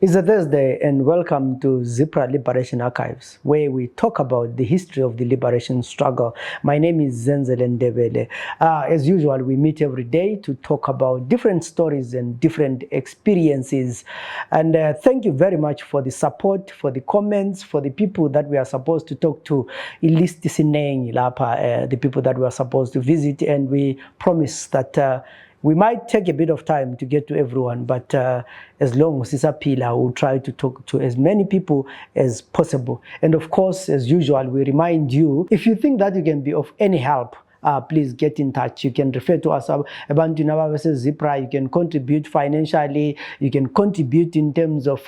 It's a Thursday, and welcome to Zipra Liberation Archives, where we talk about the history of the liberation struggle. My name is Zenzel Ndebele. As usual, we meet every day to talk about different stories and different experiences. And thank you very much for the support, for the comments, for the people that we are supposed to talk to. The people that we are supposed to visit, and we promise that we might take a bit of time to get to everyone, but as long as it's a pillar, we'll try to talk to as many people as possible. And of course, as usual, we remind you, if you think that you can be of any help, please get in touch. You can refer to us about Zipra. You can contribute financially. You can contribute in terms of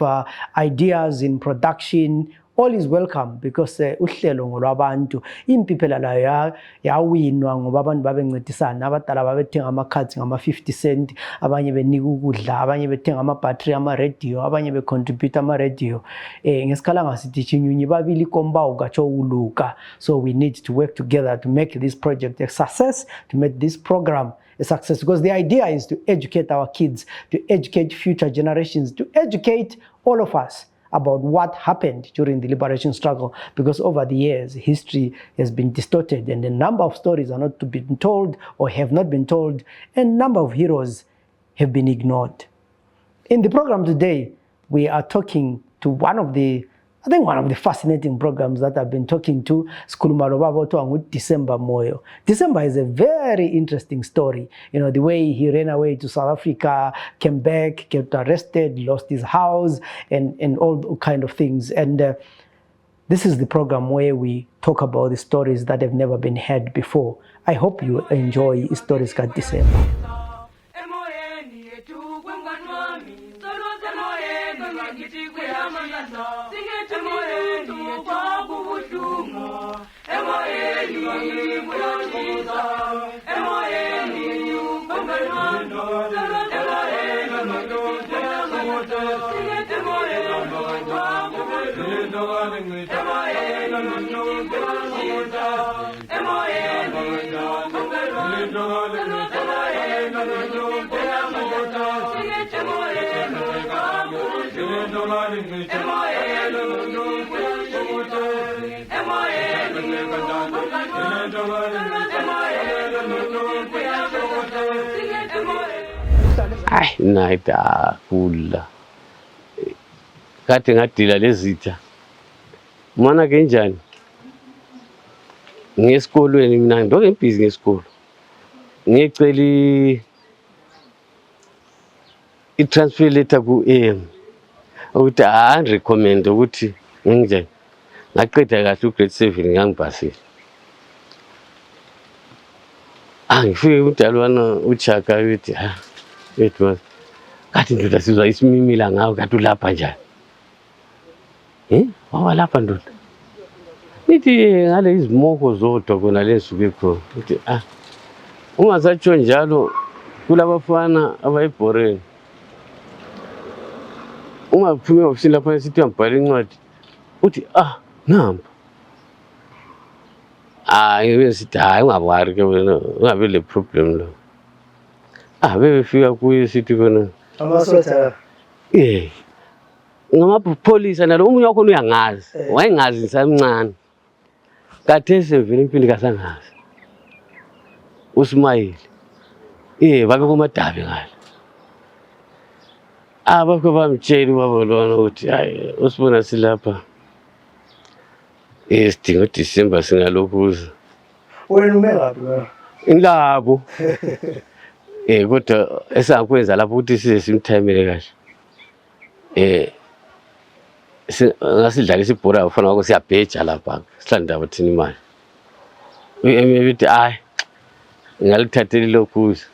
ideas in production. All is welcome because uhlelo ngolwabantu impipela la yawinwa ngoba abantu babencedisana abadala babethenga ama-cards ngama-50 cent abanye benika ukudla abanye bethenga ama-battery ama-radio abanye becontribute ama-radio ngesikhala ngasithi chinyunyi babili kombawu katsho uluka. So we need to work together to make this project a success, to make this program a success, because the idea is to educate our kids, to educate future generations, to educate all of us about what happened during the liberation struggle, because over the years, history has been distorted and a number of stories are not to be told or have not been told, and a number of heroes have been ignored. In the program today, we are talking to one of the fascinating programs that I've been talking to, December Moyo. December is a very interesting story. You know, the way he ran away to South Africa, came back, got arrested, lost his house, and all kind of things. And this is the program where we talk about the stories that have never been heard before. I hope you enjoy Stories Got December. Naita kula kati ngadila lezitha mwana kenjani ngesikolweni mina ndoke busy ngesikolo ngicela i-transfer letter ku-AM ukuthi recommend ukuthi nginjani ngaqeda kahle ugrade 7 ngangibhasile ngifike udalwana uChaka uthi wethu kathi ndoda sizwa isimimila ngawo kathi ulapha njani wawalapha ndoda nithi ngale izimoko zodwa kona lesuke khona uthi ungasatsho njalo kulabafana abayibhoreni ungaphume ofisini lapha sithi uyambhala incwadi uthi namba ngibe sithi ungabari ke wena ungabe le problem lo bebefika kuye sithi kona Amasotha ngamapolisa nalo umunye wakho uyangazi wayengazi ngisamncane kathese vele impilo kasangazi uSmayili babe komadabi ngale abakho bamtshela ubaba lona ukuthi usibona silapha sidinga uDecember singalokhuza wena umelaphi wena ngilabo kodwa esakwenza lapho ukuthi size simthayimele kahle ngasidlala isibhora ufana wakho siyabheja lapha sihlanda bathini imali ebithi ngalithathela lokhuza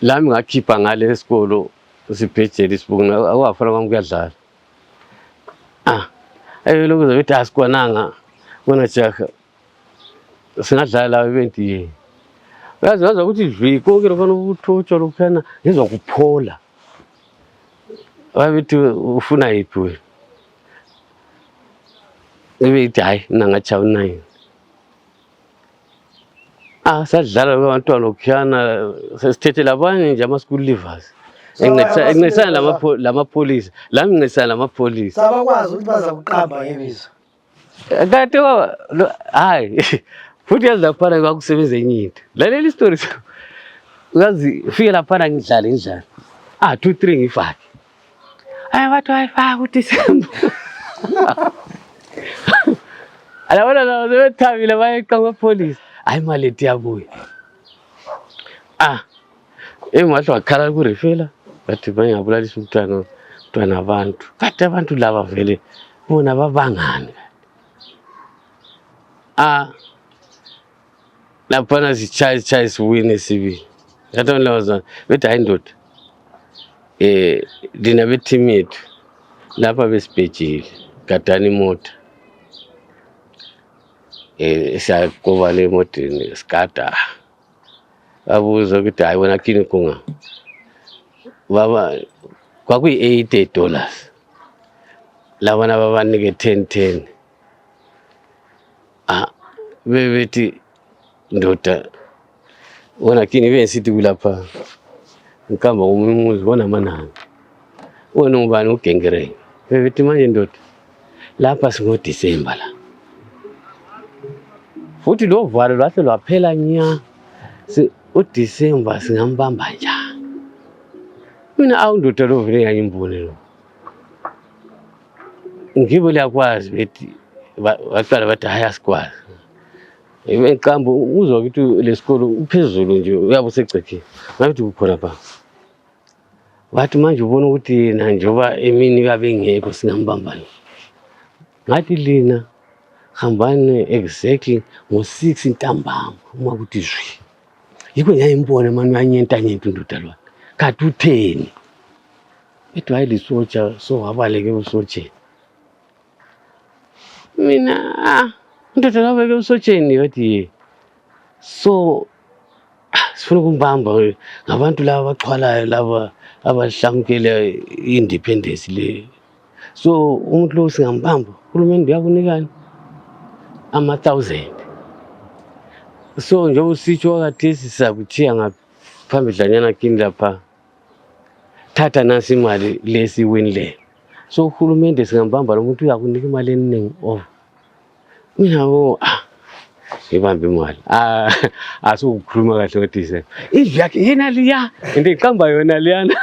lami ngakhipha ngale esikolo sibhejela isibungu akwafana kwami kuyadlala lokhuza bithi asikwananga bona jaha singadlala la event yini uyazi ukuthi dwi konke lokho ukuthotsha lokhana ngizwa kuphola wabithi ufuna yiphi wena ebithi nangachawu 9 sadlala abantwana okukhana sesithethe labanye nje ama school leavers Ngincedisana lamapholisa. La ngincedisana lamapholisa. Sabakwazi ukuthi bazakuqamba ngebizo. Kanti hayi futhi yazi laphana kwakusebenza enye into. Lalela istory. Uyazi fika laphana ngidlala. 2 3 ngifake. Bathu ayifaka uDisemba. Alabona la sebethabile bayeqa amapholisa. Hayi imali ethi yabuya. Mahle wakhala kurefela. Bathi bangabulalisa umntwana abantu. Kade abantu laba vele bona babangani. Laphana sichaya siwine sibili. Yathi lawaza bethi hayi ndoda. Dina beteam yethu lapha besibhejile gadani imoto. Siyagoba le emotweni sigada. Babuza ukuthi hayi wena kini kunga. Baba kwakuyi $80. Labana babanike 10. Bebethi ndoda wona kini besithi kulapha ngikamba umuzi bona manani wona ubani ugengere bebethi manje ndoda lapha singo December la futhi lo valo lwahle lwaphela nya uDecember singambamba njani mina awundoda lo vele yangimbone lo ngibo liyakwazi bethi baqala bathi hayi asikwazi Enkambo uzwa ukuthi lesikolo uphezulu nje uyabe usegcekeni. Ngathi kukhona ba. Wathi manje ubona ukuthi yena njoba emini kabe ngekho singambambani. Ngathi lina hambani exactly ngo6 ntambama uma kuthi zwi. Yiko ngiyayimbona manje uyanyenta ndoda lwa. Kathi utheni. Ethi hayi lisotsha so wabaleke usotsheni. Mina ndoda labeke usotsheni yathi so sifuna ukumbamba ngabantu laba baxhwalayo laba abahlamukele independence le so umuntu lo singambamba uhulumeni uyakunikani ama1000 so nje usitsho kathesi sakuthiya ngaphambidlanyana kini lapha thatha nasi imali lesi winle so uhulumeni singambamba lo muntu uyakunika imali eningi mina ngibambe imali asukukhuluma kahle kodise indlu yakhe yena liya into iqamba yona liyana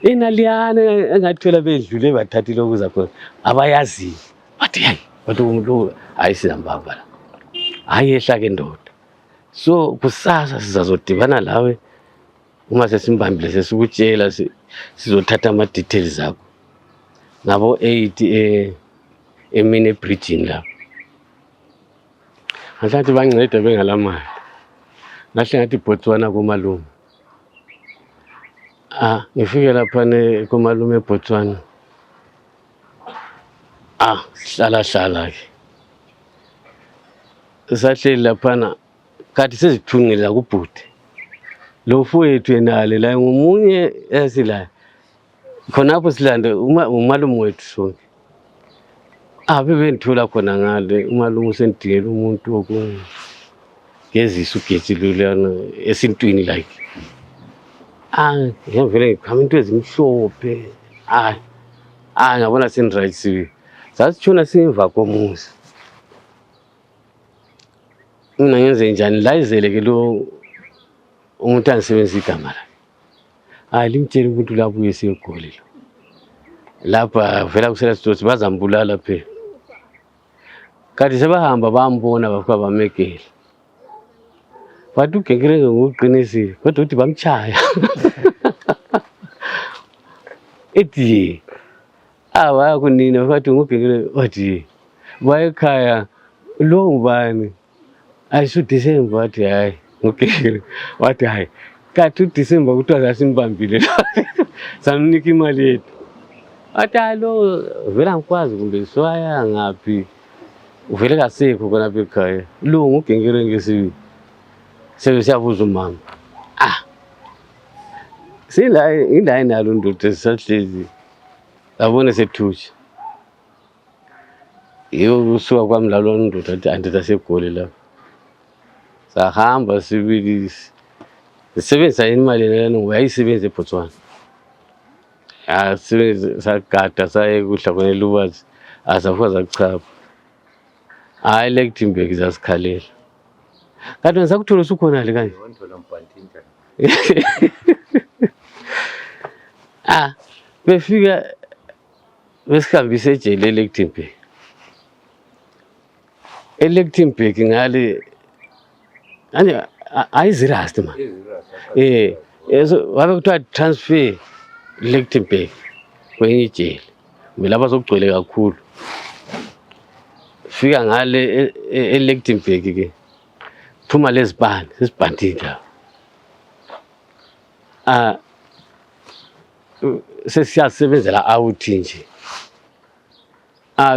ina liyana engathola bedlule bathathile okuza khona abayazi bathi hayi bathi umuntu ayisizambamba la ayehla ke ndoda so kusasa sizazodibana lawe uma sesimbambile sesikutshela sizothatha ama details zakho ngabo 8 emine bridging la ngathi bancede bengalamali ngahle ngathi Botswana komalume ngifike lapha komalume eBotswana hlala ke sahleli lapha kathi sezithungile kubhuti lo mfowethu yenale la ngomunye esila khonapho silande umalume wethu sonke bebendithola khona ngale umalume usendingela umuntu okungezisa ugetsi lulana esintwini like ngivele ngikhama into ezimhlophe ngabona senrightsiwe sasitshona simva komuzi mina ngenze njani layizele ke lo umuntu angisebenzisa igama la limtshela umuntu labuye siyegoli lapha vela kusela sizothi bazambulala phela kanti sebahamba bambona bafika bamekela bathi ugengerenge ngokuqinisile kodwa uthi bamchaya ethi waya kunina bathi ngugengerenge wathi bayekhaya lo ngubani ayisho December wathi hayi ngugengerenge wathi hayi kathi uDecember kuthiwa sasimbambile samnika imali yethu wathi lo vela ngikwazi kumbe swaya ngaphi uvele kasekho khona bekhaya lo ngugengerenge siyabuza umama ila inalo ndoda sahlezi abone sethushi yiyo usuka kwamlalo ndoda athi andita segoli lapha sahamba sibili Sisebenzisa imali lena uyayisebenza eBotswana. Sisebenzisa sagada saye kudla kwelubazi asafuka zakuchapha. Hayi leKitimberg zasikhalela. Kanti wena sakuthola usukhona le kanje. Befika besihambise ejele leKitimberg. ELeKitimberg ngale ayizirasta man. So wabe kuthiwa transfer leKitimberg kwenye ijele. Lapha sokugcwele kakhulu. Fika ngale eLeKitimberg ke. Phuma lezibani, sesibhandile. Sesiyasebenzela out nje.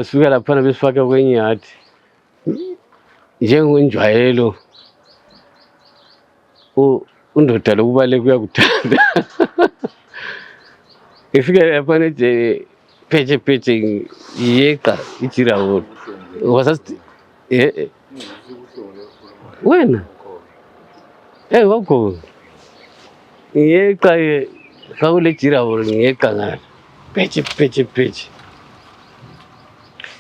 Sifika lapha besifaka kwenye yard. Njengonjwayelo undoda lokubale kuyakuthanda. Ifika lapha nje pheche yeqa ijirawo. Wasasithi wena wakho yeqa kawule jirawo ngeqa ngala pheche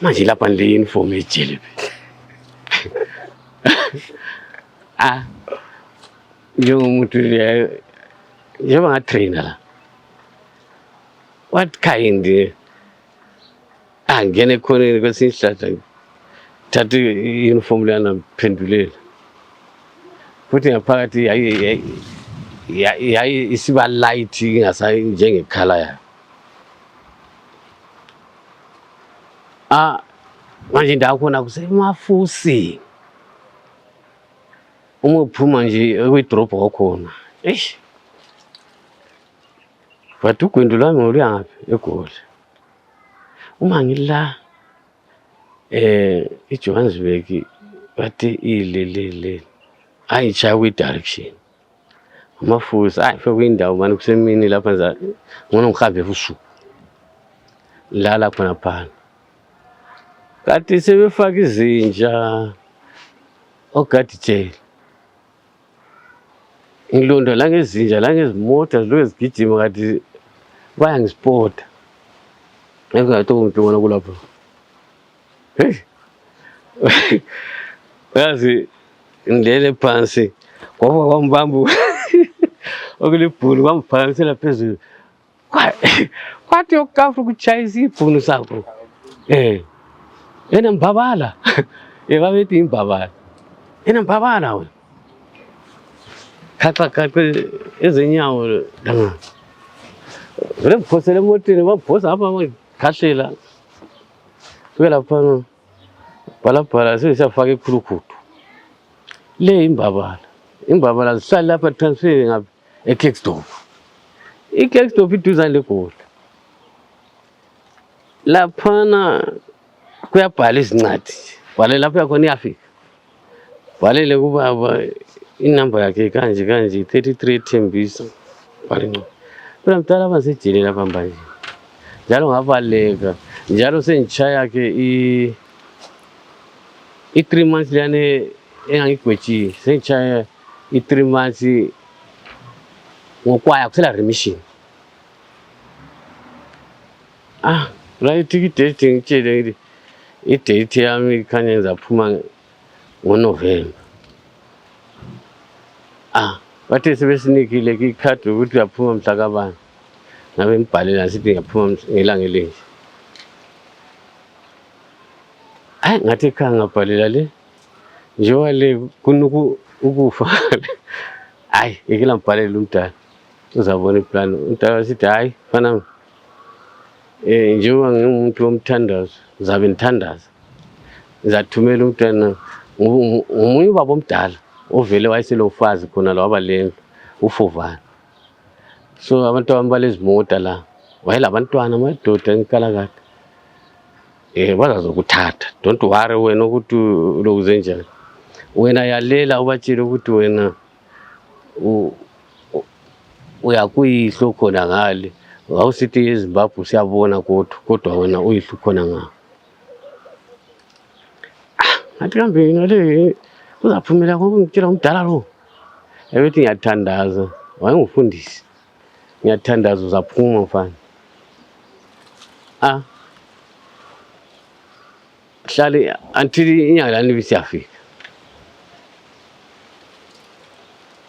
manje lapha le uniform ejele njengomuntu njengoba ngatrainer la what kind angene khona kwesinye isihlahla thatha i-uniform lana phendulela futhi ngaphakathi yayi isiba light ingasayi njengekhala yayo. Manje ndawo khona kusemafusi uma uphuma nje kwidrop kwakhona but ugwendo lwami ngoluya ngaphi eGoli uma ngila eJohannesburg bathi ilele ayishaya kwi-direction amafusi fika kwindawo manje kusemini lapha nza ngona ngihambe ebusuku lala khona phana kanti sebefaka izinja ogadi jele ngilonda la ngezinja la ngezimota ziloku zigijima kanti bayangispota engathi umuntu ubona kulapho yazi ngilele phansi ngoba kwambambu okulibhulu kwamphakamisela phezulu kwathi yokukafu ukuchayisa ibhunu sakho yena mbabala babethi imbabala yena mbabala wena khaxa ezenyawo la vele mphosele emotweni baphosa apha ngakhahlela fike lapha bhalabhala sesiyafaka ekhulukhuthu le imbabala zihlala lapha transfer ngapha eKrugersdorp iKrugersdorp iduzane leGoli laphana kuyabhala izincwadi bhale lapha yakhona iyafika bhalele kubaba inamba yakhe kanje 33 Thembisa bhale ncwadi phela mdala abasejele lapha manje njalo ngabaleka njalo sengichaya ke i3 months lane engangigwetshile sengichaya i3 months ngokwaya kusela remission right idate ngitshele idate yami khanya ngizaphuma ngoNovember bathe sebesinikile ikhadi ukuthi uyaphuma mhla kabani ngabe ngibhalela sithi ngiyaphuma ngelanga elinje ngathi ekhaya ngabhalela le njengoba le kunuku ukufa ngikela ngibhalele umdala uzabona iplan umdala sithi fana njengoba ngingumuntu womthandazo ngizabe ngithandaza ngizathumela umntwana ngomunye ubaba omdala ovele wayeselofazi khona la wabalendo uFovana so abantu abambala izimota la wayelabantwana amadoda enkalakade bazazokuthatha don't worry wena ukuthi ulokuze njani wena yalela ubatshela ukuthi wena uyakuyihlo khona ngale awusithi eZimbabwe siyabona kodwa wena uyihlo khona ngawo ngathi kambe ngale uzaphumela ngoba ngitshela umdala lo ebethi ngiyathandaza wayengufundisi ngiyathandaza uzaphuma mfana hlale until inyanga lani bisiyafika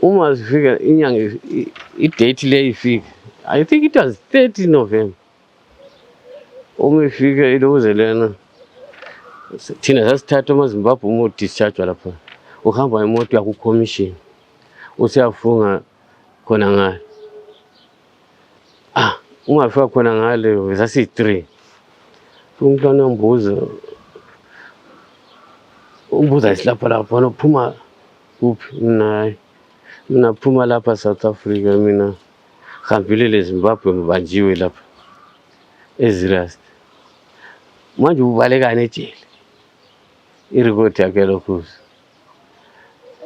uma sifika inyanga i-date le ifika I think it was 30 November uma ifika ilokuze lena thina sasithatha amaZimbabwe uma discharge lapha uhamba imoto yakho commission usiyafunga khona ngale uma ufika khona ngale sasi-3 umntwana umbuza isilapha lapha nophuma kuphi mina phuma lapha South Africa mina hambile Zimbabwe ngibanjiwe lapha eZirast manje ubalekane ejele irecord yakhe lokhuza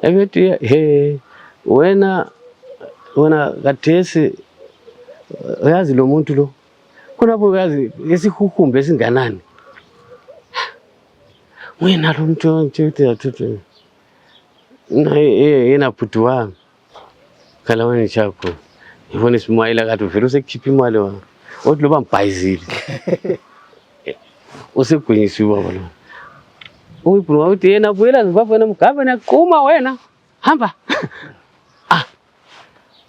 ebethi he wena kathesi uyazi lo muntu lo khonapho uyazi esihuhumbe esinganani wena lo muntu nje yena bhuti wami khala wena chakho ngibona isimayila kathi vele usekhipha imali wami othi loba ngibhayizile usegwinyisiwe baba lo uyibhulu wathi yena buyela Zimbabwe namgabe naqhuma wena hamba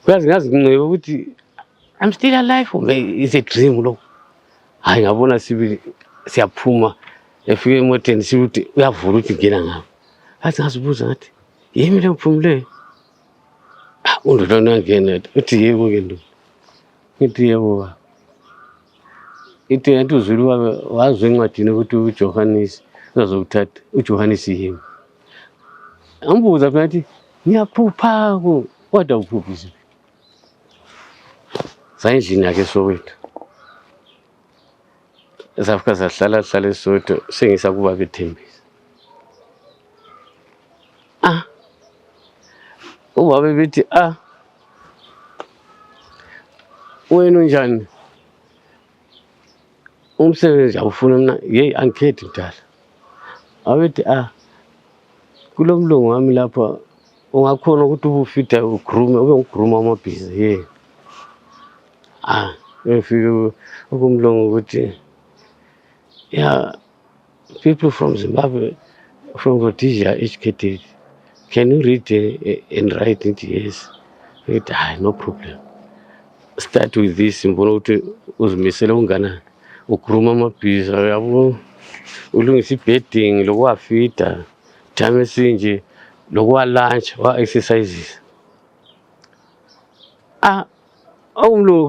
ngazi ngincebe ukuthi I'm still alive it's a dream lo hayi ngabona sibili siyaphuma efike emoteni sithi uyavula ukuthi ngena ngapha athi ngasibuza ngathi yimi le mphumule undodana ngene uthi yebo ke ndo ngithi yebo ithi antu uzulu wazwe encwadini ukuthi uJohannes uzokuthatha uJohannes yimi ambuza ngathi ngiyaphupha kodwa uphuphisa sayindlini yakhe Soweto esafika sahlala Soweto sengisakuba bethembisa ubabe bethi wena unjani umsebenzi awufuna mina hey angikhethi mdala abethi kulomlungu wami lapha ungakhona ukuthi ubufita ugroom ube ugroom amabhizi hey ngifike ukumlungu ukuthi people from Zimbabwe from Rhodesia educated can you read and write it yes no problem start with this ngibona ukuthi uzimisele unganani ugroom amabhizi yabo ulungisa ibedding lokwafida time esinje lokwa lunch wa exercises umlungu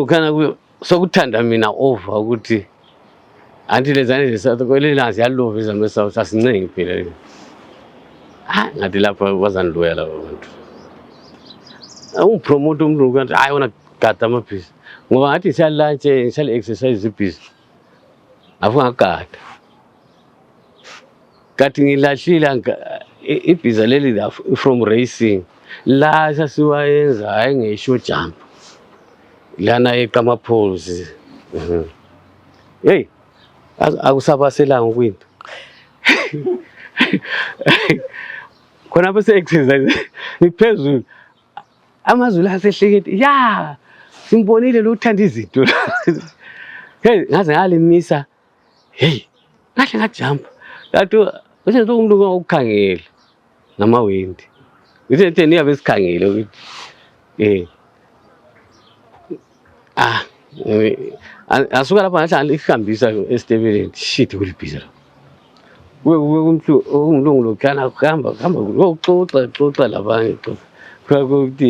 kana sokuthanda mina over ukuthi anti lezane lesathu kwelelazi yalove zamesouth asincengi phela ngathi lapha wazandiloya labo bantu promote umlungu kanti hayi wona gada amabhizi ngoba ngathi siyalunch siyale exercise ibhizi afungagada kathi ngilahlile ibhiza leli from racing la sasiwayenza hayi ngesho jump lana eqama poles hey akusabaselanga ukwinto khona bese exercise iphezulu amazulu asehlekethi simbonile lo uthanda izinto hey ngaze ngalimisa hey ngahle ngajump kanti usenze umuntu ukukhangela namawindi uthe niyabe sikhangele ukuthi asuka lapha ngathi ihambisa esitebeleni shit kulibhiza umlungu lo kana kuhamba uxoxa labanye ukuthi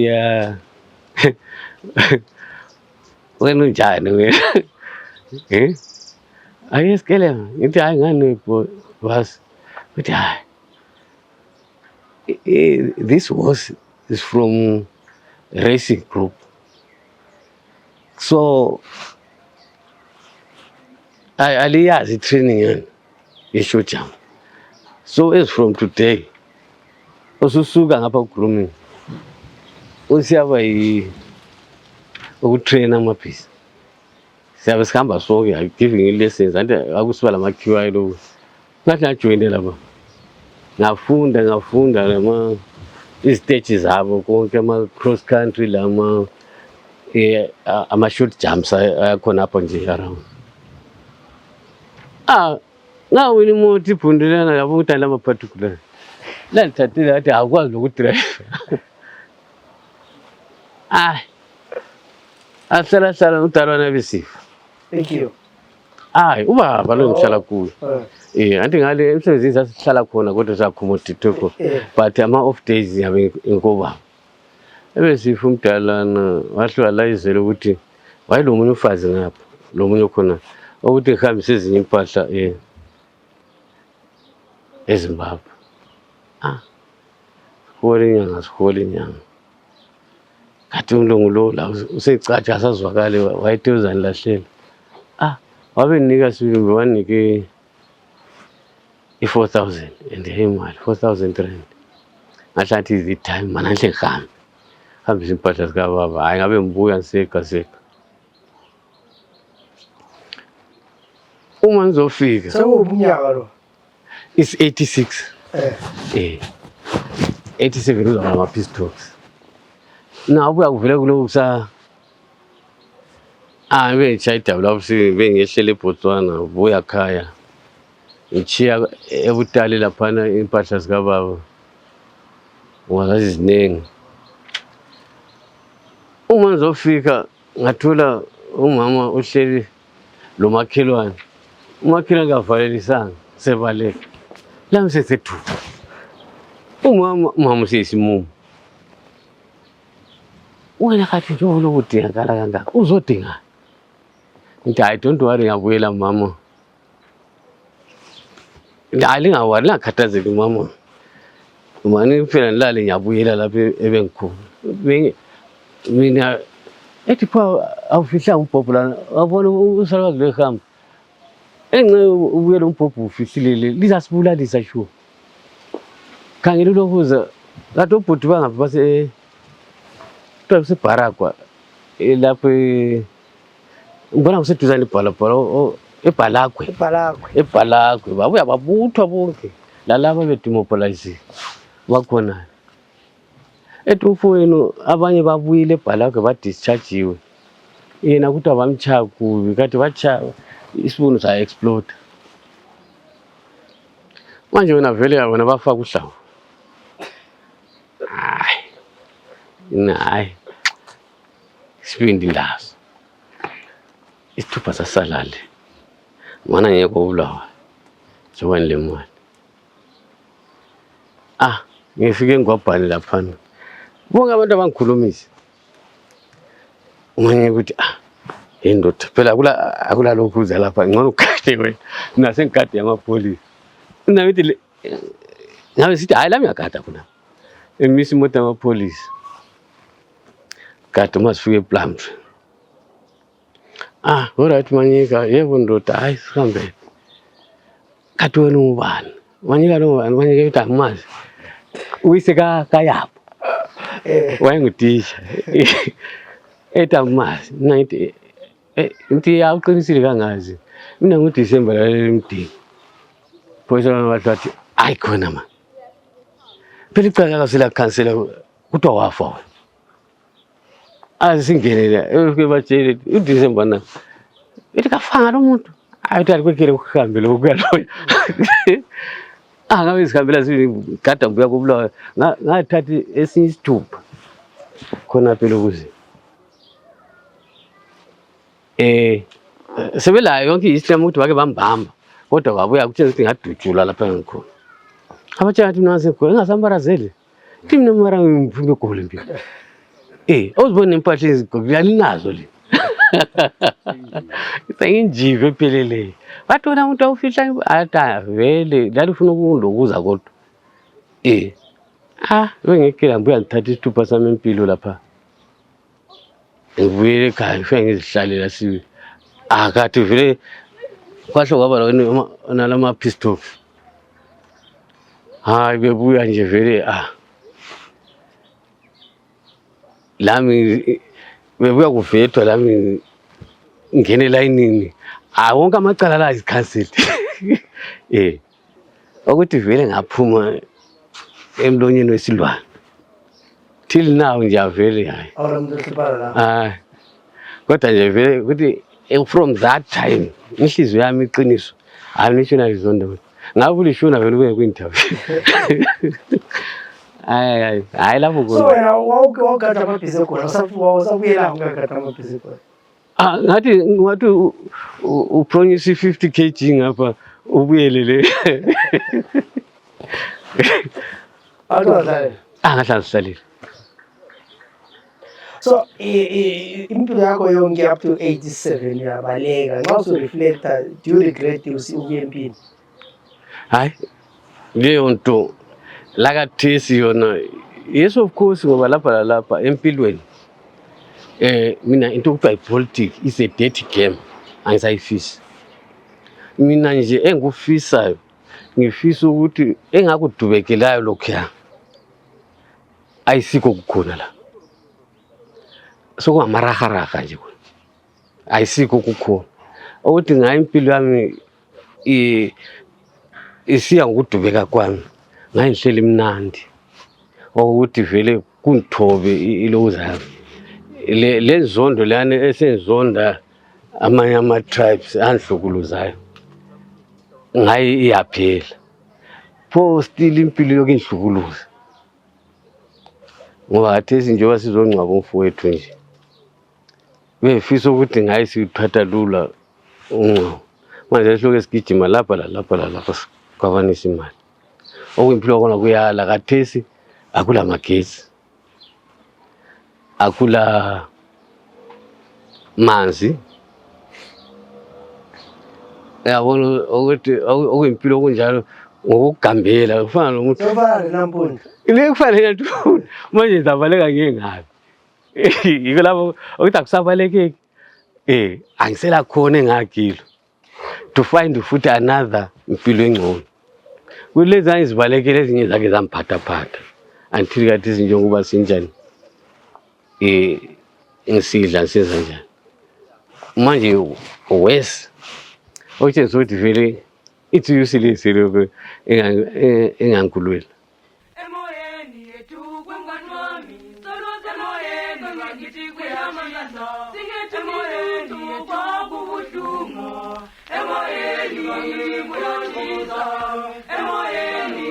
wena unjani wena ayesikele ngithi hayi ngani boss ukuthi hayi this is from racing group so aliyazi training yani yeshow jump so as from today ususuka ngapha grooming usiyaba ukutrain amabhizi siyabe sihamba sonke giving lessons ande akusiba lama QI lo ngathi ngajoyine lapha ngafunda lama istages zabo konke ama-cross country lama ama-short jumps akhona apho nje around. Ngawina imoto ibhundulana yabo ukuthi alama particular. Lalithathile athi akwazi ukudrive. Ahlala udalwana besifo. Thank you. Ubaba lo ngihlala kuyo. Anti ngale emsebenzini sasihlala khona kodwa sakhomodithe khona. But ama-off days yabe inkobaba. Ebesifo umdalana wahlwalizela ukuthi wayelo munye ufazi ngapha, lo munye khona ukuthi ngihambise ezinye impahla eZimbabwe. Sihole inyanga. Kathi umlungu lo la usecatsha asazwakale wayethe uzanilahlela. Wabe nika sibili wanike i-4,000 and imali 4,000 rand. Ngahlathi is it time mana nhle ngihambe. Hambisa impahla zikababa. Hayi ngabe ngibuya ngiseka. Uma ngizofika Sewubunyaka lo. It's 86. 87 uzaba ama-peace talks. Nabuya kuvele kulokusa bengishaya lapho bengehlele eBotswana buya khaya. Ngichiya eButali laphana impahla zikababa. Wazazizinengi. Uma ngizofika ngathola umama uhleli lo makhelwane. Umakhelwane kavalelisanga sebaleka. La ngisethu. Umama usesimumu. Wena kathi nje ulokudinga kala kangaka uzodinga. Ngithi I don't worry ngiyabuyela mama. Ngingawari ngakhathazeki mama. Manje phela nilale ngiyabuyela lapha ebengikhona. Mina ethi pha awufihla umbhobho lana wabona usalwazi lehamba. Engce ubuyela umbhobho ufihlile lizasibulalisa sho. Khangela lokuza ngathi ubhuti bangaphi base Baragwa lapho ngibona kuseduzane eBhalagwe babuya babuthwa bonke lalabo bedemobilize bakhona ethi ufowenu abanye babuyile eBhalagwe badischargiwe yena ukuthi abamchaya kubi kade bachaya isibunu sa explode manje wena vele yabona bafaka uhlavu. Hayi sibindi ndazi isithupha sasalale mana ngeke ubulawa njengoba le mali ngifike ngwabhani laphana bonke abantu abangikhulumisa umanye ukuthi indoda phela akula lokhu uza lapha ngcono ukade wena nase ngikade yamapolisi nayithi ngabe sithi hayi lami ngakada khona emisi imoto yamapolisi kade masifike ePlumtree. Alright Manyika, yebo ndoda hayi sihambe. Kade wena ubani? Manyika lo ubani? Manyika uthi angimazi. Uyise kayapho. Wayengudisha. Ethi angimazi. Nayithi ngithi awuqinisile kangazi. Mina ngoDisemba la emdini. Phoyisa bathi hayi khona manje. Phela icala kasela cancela kuthiwa wafa wena. Asingenele ufike batshele uDisemba na ethi kafanga lo muntu ayithatha kwekele ukuhambela ukuyaloya ngabe isikhambela sigada ngibuya kubulawa ngathatha esinye isithupha khona phela ukuze sebelayo yonke islam ukuthi bake bambamba kodwa babuya kutshela ukuthi ngadutshula lapha ngikhona abatshela ukuthi nase khona ngasambarazeli thi mina mara ngiphume egoli mpilo awuzibona impahla ezigobuyalinazo le. Senginjive ephelele. Bathi wena umuntu awufihla ata vele lalifuna ukundokuza kodwa. Ngeke ngibuya ngithatha isithupha sami empilo lapha. Ngibuyele ekhaya ngifike ngizihlalela siwe. Akathi vele kwahle kwaba nalama pistol. Hayi bebuya nje vele lami bebuya kuvethwa lami ngene elayinini wonke amacala la is cancelled ukuthi vele ngaphuma emlonyeni wesilwane till now nje avele hayi awumuntu ohluphala la hayi kodwa nje vele ukuthi from that time inhliziyo yami iqiniso anishona izonda ngabe ulishona vele kuye kwi-interview hayi lapho so wena wawugada amabhizi khona usabuyela ungagada amabhizi khona ngathi upromise 50 kg ngapha ubuyelele awudlale ngahlala so impilo yakho yonke up to 87 uyabaleka nxa usureflecta do you regret ukuya empini hayi leyo nto lakathesi yona yes of course ngoba lapha empilweni mina into okuthiwa ipolitics is a dirty game angisayifisi mina nje engikufisayo ngifisa ukuthi engakudubekelayo lokhuya ayisikho kukhona la sokungamaraharaka nje ayisikho kukhona ukuthi ngayo impilo yami isiya ngokudubeka kwami ngayihlela imnandi ukuthi vele kungithobe iloza yami le zondo lana esenzonda amanye ama-tribes anhlukuluzayo ngayi iyaphela pho still impilo yokunhlukuluza ngoba kathesi njengoba sizongcwaba umfowethu nje befisa ukuthi ngayi sithatha lula ungcwabo manje ehloko esigijima lapha kwabanisa imali okuyimpilo kona kuyala kathesi akula magesi akula manzi yabona ukuthi okuyimpilo okunjalo ngokugambela kufana nomuntu nampundu kufanele nto manje zabaleka ngengabi yiko lapho ukuthi akusabalekeki angisela khona engagilo to find futhi another impilo engcono kulezi angizibalekele ezinye zake zamphathaphatha until kathi njengoba sinjani ngisidla ngisenza njani manje wes okutshengisa ukuthi vele ithi usilise lokho engangikhulwela emoyeni yethu kwengani wami soloze emoyeni ngithi kuyamandla singethi emoyeni kwakubuhlungu emoyeni kuyathiza emoyeni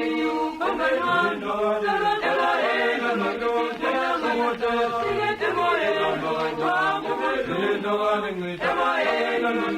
kwengani wami soloze emoyeni singethi emoyeni kwakubuhlungu emoyeni